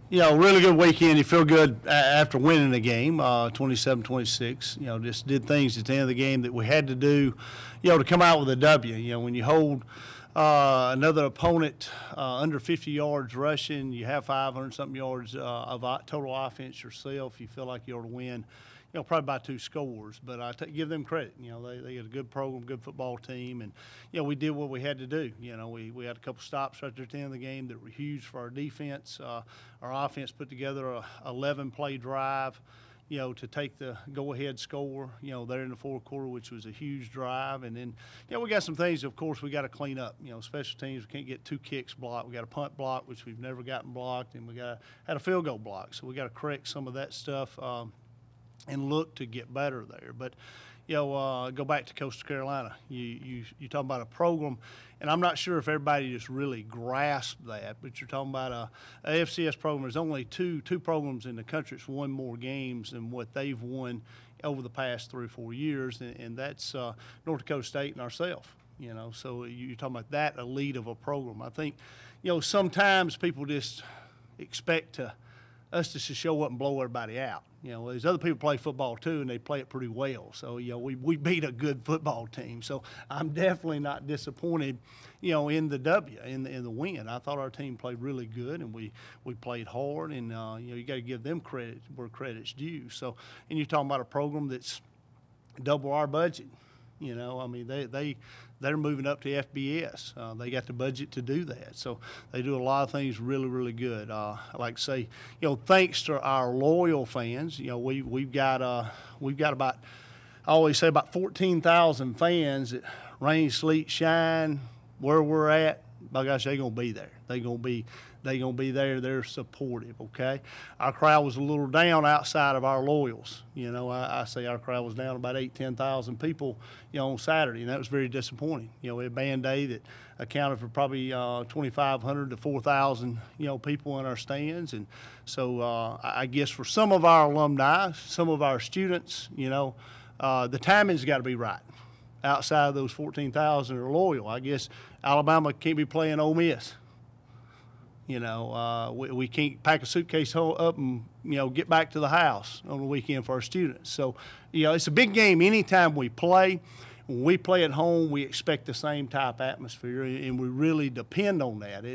Really good weekend. You feel good after winning the game, 27-26. Just did things at the end of the game that we had to do, to come out with a W. When you hold another opponent under 50 yards rushing, you have 500-something yards of total offense yourself, you feel like you ought to win, probably by 2 scores. But I give them credit. They got a good program, good football team, and we did what we had to do. We had a couple stops right there at the end of the game that were huge for our defense. Our offense put together a 11-play drive, to take the go-ahead score, there in the fourth quarter, which was a huge drive. And then, we got some things, of course, we got to clean up. Special teams, we can't get 2 kicks blocked. We got a punt block, which we've never gotten blocked, and we had a field goal block. So we got to correct some of that stuff and look to get better there. But, go back to Coastal Carolina. You talking about a program, and I'm not sure if everybody just really grasped that, but you're talking about a FCS program. There's only two programs in the country that's won more games than what they've won over the past 3 or 4 years, and that's North Dakota State and ourselves. So you're talking about that elite of a program. I think, sometimes people just expect us to show up and blow everybody out. There's other people play football too, and they play it pretty well. So, we beat a good football team. So I'm definitely not disappointed, in the W, in the win. I thought our team played really good, and we played hard, and, you got to give them credit where credit's due. So, and you're talking about a program that's double our budget. They're moving up to FBS. They got the budget to do that. So they do a lot of things really, really good. I like to say, thanks to our loyal fans, we've got about, I always say about 14,000 fans that rain, sleet, shine, where we're at. By gosh, they're going to be there. They're going to be there. They're supportive, okay? Our crowd was a little down outside of our loyals. I say our crowd was down about 10,000 people, on Saturday, and that was very disappointing. We had a band day that accounted for probably 2,500 to 4,000, people in our stands. And so I guess for some of our alumni, some of our students, the timing's got to be right. Outside of those 14,000 are loyal. I guess Alabama can't be playing Ole Miss. We can't pack a suitcase up and, get back to the house on the weekend for our students. So, it's a big game anytime we play. When we play at home, we expect the same type atmosphere, and we really depend on that.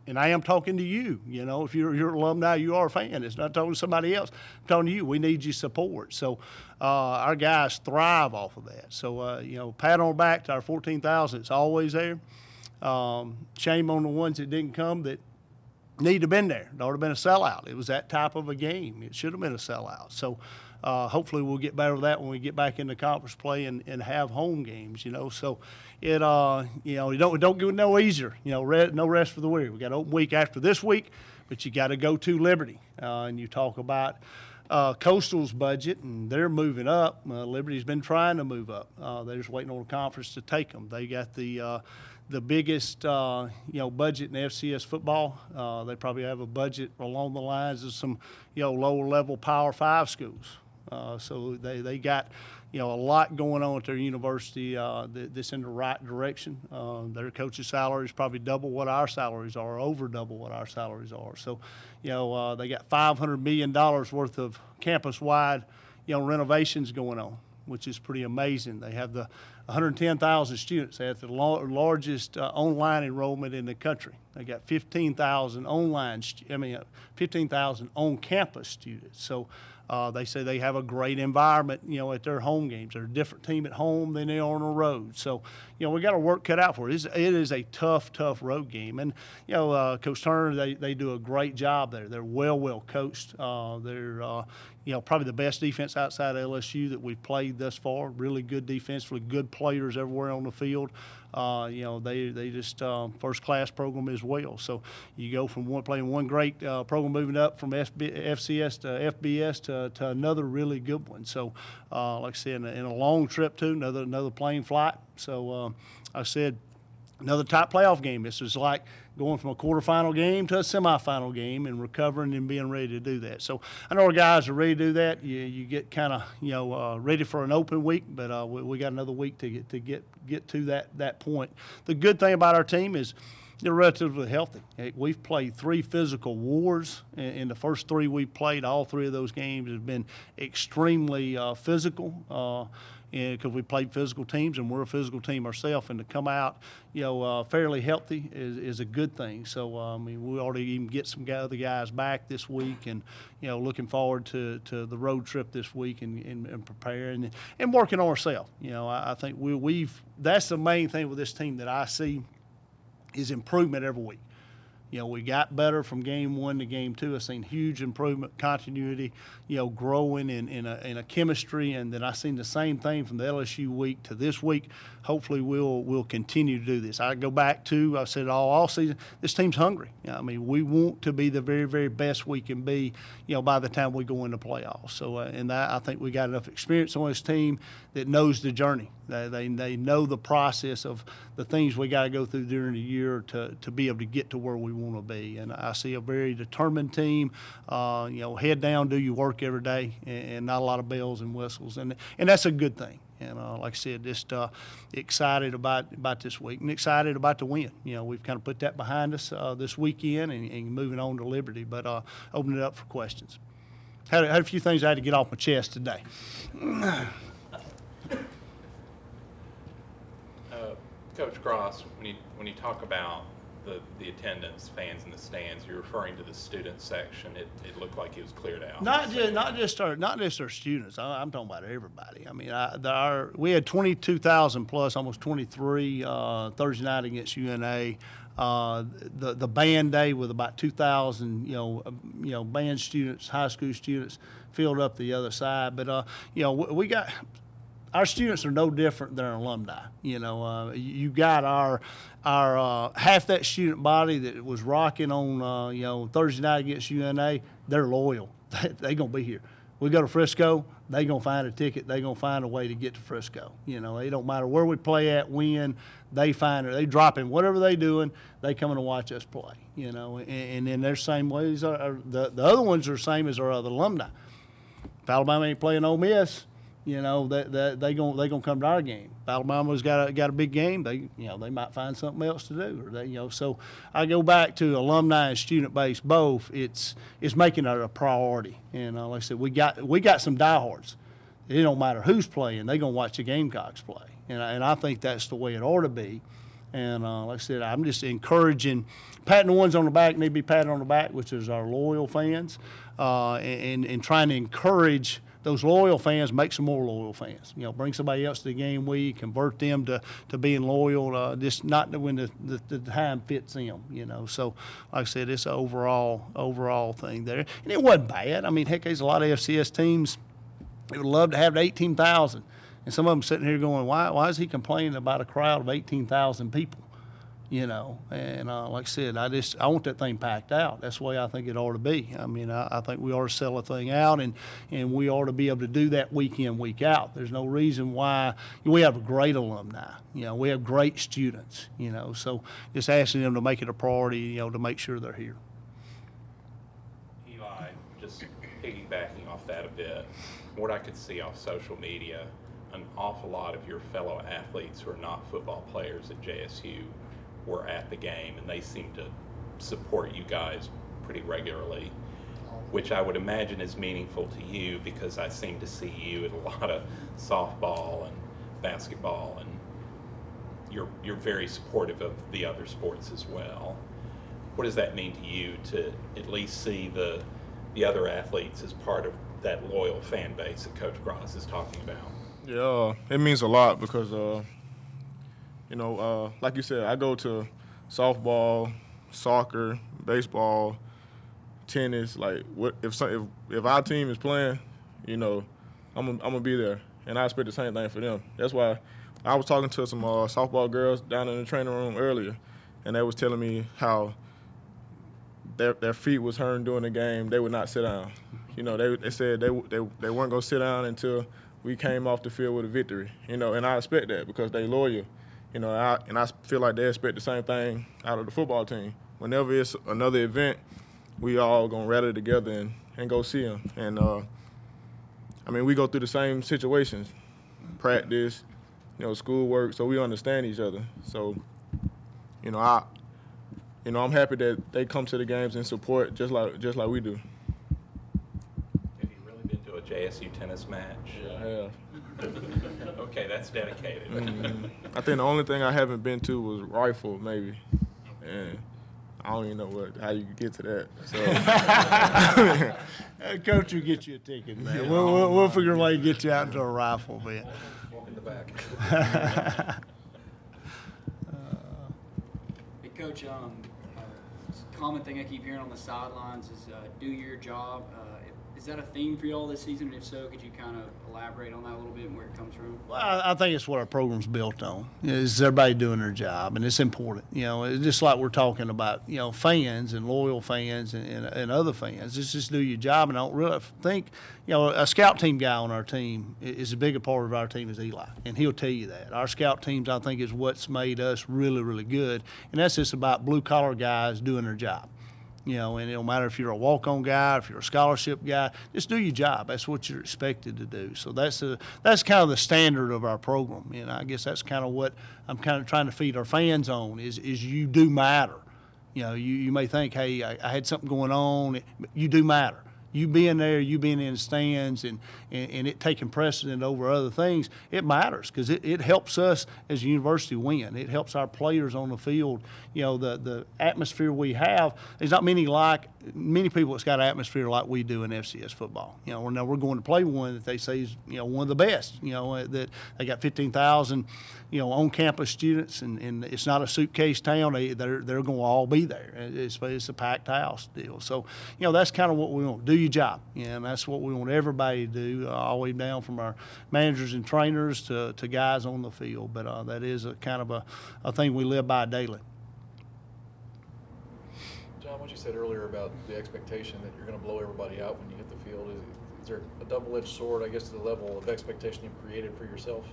And I am talking to you. If you're an alumni, you are a fan. It's not talking to somebody else. I'm talking to you. We need your support. So our guys thrive off of that. So, pat on the back to our 14,000. It's always there. Shame on the ones that didn't come that need to have been there. It ought to have been a sellout. It was that type of a game. It should have been a sellout. So hopefully we'll get better with that when we get back into conference play and have home games, So it don't get no easier, no rest for the weary. We got an open week after this week, but you got to go to Liberty. And you talk about Coastal's budget, and they're moving up. Liberty's been trying to move up. They're just waiting on the conference to take them. They got the biggest, budget in FCS football. They probably have a budget along the lines of some, lower-level Power 5 schools. So they got, a lot going on at their university that's in the right direction. Their coaches' salaries probably double what our salaries are, over double what our salaries are. So, they got $500 million worth of campus-wide, renovations going on, which is pretty amazing. They have the 110,000 students. They have the largest online enrollment in the country. They got 15,000 15,000 on-campus students. So they say they have a great environment, at their home games. They're a different team at home than they are on the road. So, we got our work cut out for it. It is a tough road game. And, Coach Turner, they do a great job there. They're well coached. They're, probably the best defense outside of LSU that we've played thus far. Really good defensively, good players everywhere on the field. They just first-class program as well. So you go from playing one great program moving up from FCS to FBS to another really good one. So, like I said, in a long trip too, another plane flight. So I said, another top playoff game. This was like going from a quarterfinal game to a semifinal game and recovering and being ready to do that. So I know our guys are ready to do that. You get kind of ready for an open week, but we got another week to get to that point. The good thing about our team is they're relatively healthy. We've played 3 physical wars. In the first 3 we played, all 3 of those games have been extremely physical because we played physical teams, and we're a physical team ourselves. And to come out, fairly healthy is a good thing. So, we already even get some other guys back this week, and looking forward to the road trip this week and preparing and working on ourselves. I think that's the main thing with this team that I see is improvement every week. We got better from game 1 to game 2. I've seen huge improvement, continuity, growing in a chemistry, and then I've seen the same thing from the LSU week to this week. Hopefully we'll continue to do this. I go back to, I said all season, this team's hungry. We want to be the very, very best we can be, by the time we go into playoffs. So, I think we got enough experience on this team that knows the journey. They know the process of the things we got to go through during the year to be able to get to where we want to be. And I see a very determined team, head down, do your work every day, and not a lot of bells and whistles. And that's a good thing. And like I said, just excited about this week and excited about the win. We've kind of put that behind us this weekend and moving on to Liberty, but opening it up for questions. Had a few things I had to get off my chest today. Coach Cross, when you talk about the attendance, fans in the stands, you're referring to the student section. It looked like it was cleared out. Not just our students. I'm talking about everybody. We had 22,000 plus, almost 23 Thursday night against UNA. The band day with about 2,000 band students, high school students filled up the other side. But we got. Our students are no different than our alumni. You got our half that student body that was rocking on Thursday night against UNA. They're loyal. They gonna be here. We go to Frisco, they gonna find a ticket. They gonna find a way to get to Frisco. It don't matter where we play at, when they find it. They drop in whatever they doing. They coming to watch us play. And then their same ways. The other ones are the same as our other alumni. If Alabama ain't playing Ole Miss, they gonna come to our game. If Alabama's got a big game, they might find something else to do. Or so I go back to alumni and student base both. It's making it a priority. And like I said, we got some diehards. It don't matter who's playing; they gonna watch the Gamecocks play. And I think that's the way it ought to be. And like I said, I'm just encouraging, patting the ones on the back need to be patted on the back, which is our loyal fans, and trying to encourage those loyal fans, make some more loyal fans. Bring somebody else to the game week, convert them to being loyal, just not when the time fits them, So, like I said, it's an overall thing there. And it wasn't bad. Heck, there's a lot of FCS teams that would love to have 18,000. And some of them sitting here going, why is he complaining about a crowd of 18,000 people? And like I said, I want that thing packed out. That's the way I think it ought to be. I think we ought to sell a thing out, and we ought to be able to do that week in, week out. There's no reason why. We have a great alumni. We have great students. So just asking them to make it a priority. To make sure they're here. Eli, just piggybacking off that a bit, what I could see off social media, an awful lot of your fellow athletes who are not football players at JSU were at the game, and they seem to support you guys pretty regularly, which I would imagine is meaningful to you because I seem to see you at a lot of softball and basketball, and you're very supportive of the other sports as well. What does that mean to you to at least see the other athletes as part of that loyal fan base that Coach Cross is talking about? Yeah, it means a lot because like you said, I go to softball, soccer, baseball, tennis. Like, if our team is playing, I'm gonna be there, and I expect the same thing for them. That's why I was talking to some softball girls down in the training room earlier, and they was telling me how their feet was hurting during the game. They would not sit down. They said they weren't gonna sit down until we came off the field with a victory. And I expect that because they loyal. And I feel like they expect the same thing out of the football team. whenever it's another event, we all gonna rally together and go see them. And I mean, we go through the same situations, practice, schoolwork, so we understand each other. So, I'm happy that they come to the games and support just like we do. Have you really been to a JSU tennis match? Yeah, I have. Okay, that's dedicated. I think the only thing I haven't been to was rifle, maybe. And I don't even know how you get to that. So, Coach will get you a ticket, man. We'll figure a way to get you out into a rifle bit. Walk in the back. Hey, Coach, common thing I keep hearing on the sidelines is do your job. Is that a theme for you all this season? And if so, could you kind of elaborate on that a little bit and where it comes from? Well, I think it's what our program's built on, is everybody doing their job, and it's important. It's just like we're talking about, fans and loyal fans and other fans. It's just do your job, and I don't really think, a scout team guy on our team is as big a part of our team as Eli, and he'll tell you that. Our scout teams, I think, is what's made us really, really good, and that's just about blue-collar guys doing their job. And it don't matter if you're a walk-on guy, if you're a scholarship guy, just do your job. That's what you're expected to do. So that's kind of the standard of our program. And I guess that's kind of what I'm kind of trying to feed our fans on is you do matter. You may think, hey, I had something going on. You do matter. You being there, you being in the stands, and it taking precedent over other things, it matters because it helps us as a university win. It helps our players on the field. The atmosphere we have, there's not many people that's got an atmosphere like we do in FCS football. We're going to play one that they say is one of the best. That they got 15,000 on-campus students, and it's not a suitcase town. They're going to all be there. It's a packed house deal. So that's kind of what we want. Do your job, and that's what we want everybody to do, all the way down from our managers and trainers to guys on the field. But that is a kind of a thing we live by daily. John, what you said earlier about the expectation that you're going to blow everybody out when you hit the field, is there a double-edged sword, I guess, to the level of expectation you've created for yourself?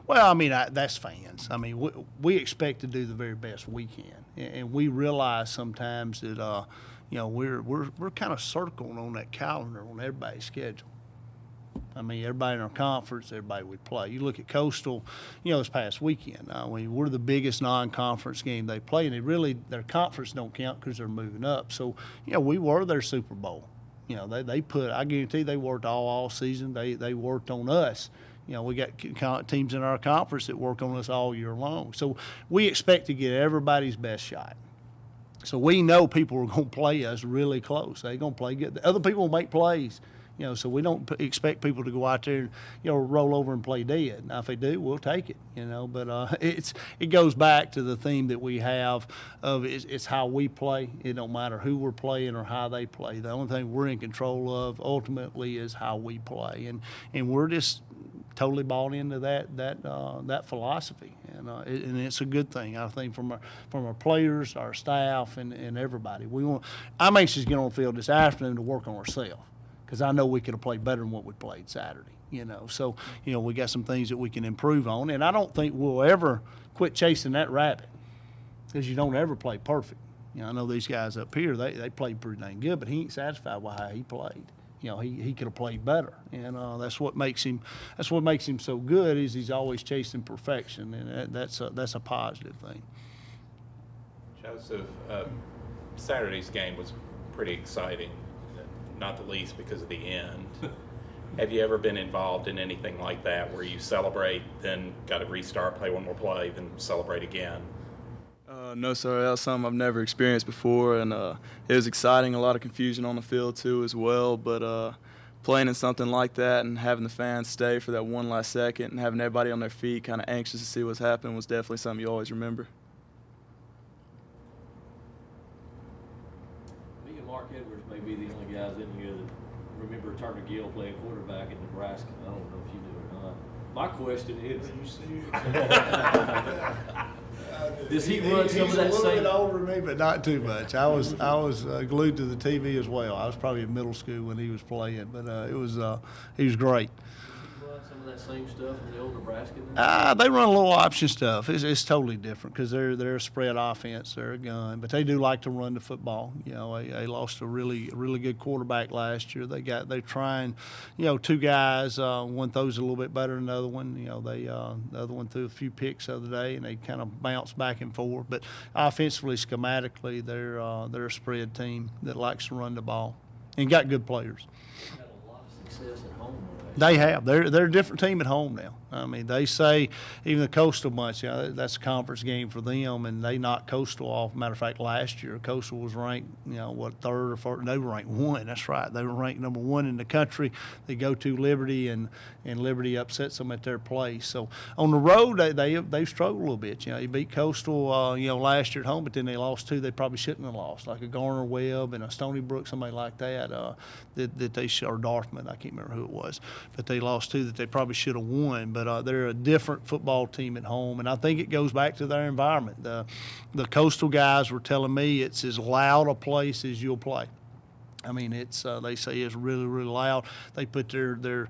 Well, I mean, that's fans. I mean, we expect to do the very best we can, and we realize sometimes that we're kind of circled on that calendar on everybody's schedule. I mean, everybody in our conference, everybody we play. You look at Coastal, this past weekend. We're the biggest non-conference game they play, and their conference don't count because they're moving up. So, we were their Super Bowl. They I guarantee they worked all season. They worked on us. We got teams in our conference that work on us all year long. So we expect to get everybody's best shot. So we know people are going to play us really close. They're going to play good. The other people will make plays. So we don't expect people to go out there and, roll over and play dead. Now, if they do, we'll take it, But it goes back to the theme that we have of it's how we play. It don't matter who we're playing or how they play. The only thing we're in control of ultimately is how we play. And we're just totally bought into that philosophy. And it's a good thing, I think, from our players, our staff, and everybody. I'm anxious to get on the field this afternoon to work on ourselves, because I know we could have played better than what we played Saturday, So, we got some things that we can improve on. And I don't think we'll ever quit chasing that rabbit, because you don't ever play perfect. I know these guys up here, they played pretty dang good, but he ain't satisfied with how he played. He could have played better. And that's what makes him so good, is he's always chasing perfection. And that's a positive thing. Joseph, Saturday's game was pretty exciting, not the least because of the end. Have you ever been involved in anything like that where you celebrate, then got to restart, play one more play, then celebrate again? No, sir. That was something I've never experienced before, and it was exciting. A lot of confusion on the field, too, as well. But playing in something like that and having the fans stay for that one last second and having everybody on their feet kind of anxious to see what's happening was definitely something you always remember. Me and Mark Edwards may be the only guys in here that remember Turner Gill playing quarterback in Nebraska. I don't know if you do or not. My question is, does he run some of that He's a little same? bit older than me, but not too much. I was glued to the TV as well. I was probably in middle school when he was playing, but he was great. Does he run some of that same stuff in the old Nebraska? Then? They run a little option stuff. It's totally different because they're a spread offense. They're a gun, but they do like to run the football. You know, they lost a really good quarterback last year. They're trying, you know, two guys. One throws a little bit better than the other one. You know, the other one threw a few picks the other day, and they kind of bounce back and forth. But offensively, schematically, they're a spread team that likes to run the ball and got good players. Had a lot of success at home. They have. They're a different team at home now. I mean, they say even the Coastal bunch, you know, that's a conference game for them, and they knocked Coastal off. Matter of fact, last year Coastal was ranked, you know, what, third or fourth? They were ranked 1. That's right. They were ranked number 1 in the country. They go to Liberty, and Liberty upsets them at their place. So on the road, they struggled a little bit. You know, you beat Coastal, you know, last year at home, but then they lost 2 they probably shouldn't have lost, like a Garner Webb and a Stony Brook, somebody like that. That they or Dartmouth, I can't remember who it was, but they lost 2 that they probably should have won. But they're a different football team at home, and I think it goes back to their environment. The Coastal guys were telling me it's as loud a place as you'll play. I mean, it's they say it's really loud. They put their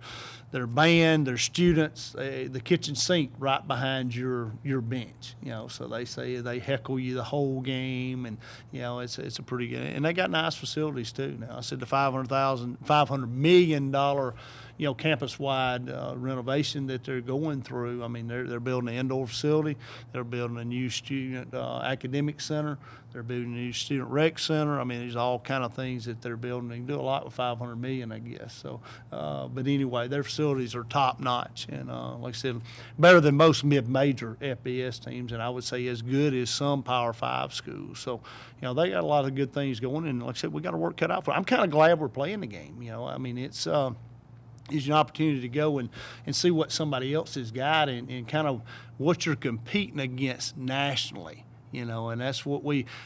band, their students, the kitchen sink right behind your bench. You know, so they say they heckle you the whole game, and you know it's a pretty good. And they got nice facilities too. Now I said the $500 million. You know, campus-wide renovation that they're going through. I mean, they're building an indoor facility. They're building a new student academic center. They're building a new student rec center. I mean, there's all kind of things that they're building. They can do a lot with $500 million, I guess. So, but anyway, their facilities are top-notch, and like I said, better than most mid-major FBS teams, and I would say as good as some Power 5 schools. So, you know, they got a lot of good things going, and like I said, we got our work cut out for it. I'm kind of glad we're playing the game. You know, I mean, it's an opportunity to go and see what somebody else has got and kind of what you're competing against nationally, you know, and that's what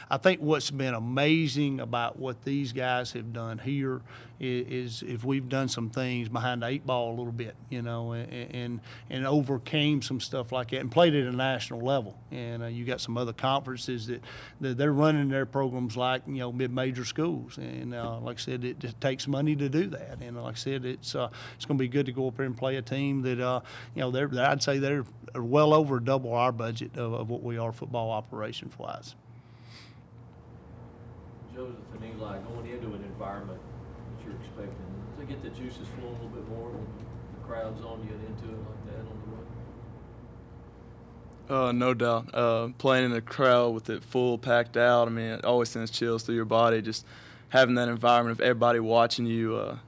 I think what's been amazing about what these guys have done here is if we've done some things behind the 8 ball a little bit, you know, and overcame some stuff like that and played at a national level. And you got some other conferences that they're running their programs like, you know, mid-major schools. And like I said, it takes money to do that. And like I said, it's going to be good to go up there and play a team that, you know, I'd say they're well over double our budget of what we are football operations-wise. Joseph and Eli, going into an environment that you're expecting, to get the juices flowing a little bit more when the crowd's on you and into it like that on the road? No doubt. Playing in a crowd with it full, packed out, I mean, it always sends chills through your body. Just having that environment of everybody watching you,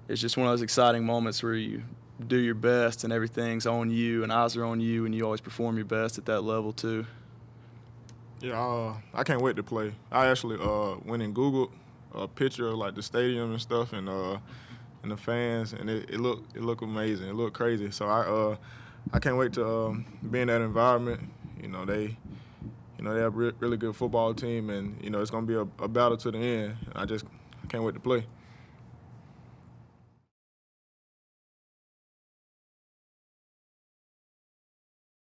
it's just one of those exciting moments where you do your best and everything's on you and eyes are on you and you always perform your best at that level too. Yeah, I can't wait to play. I actually went and Googled a picture of like the stadium and stuff and the fans, and it looked amazing. It looked crazy. So I can't wait to be in that environment. You know, they have a really good football team, and you know it's gonna be a battle to the end. I can't wait to play.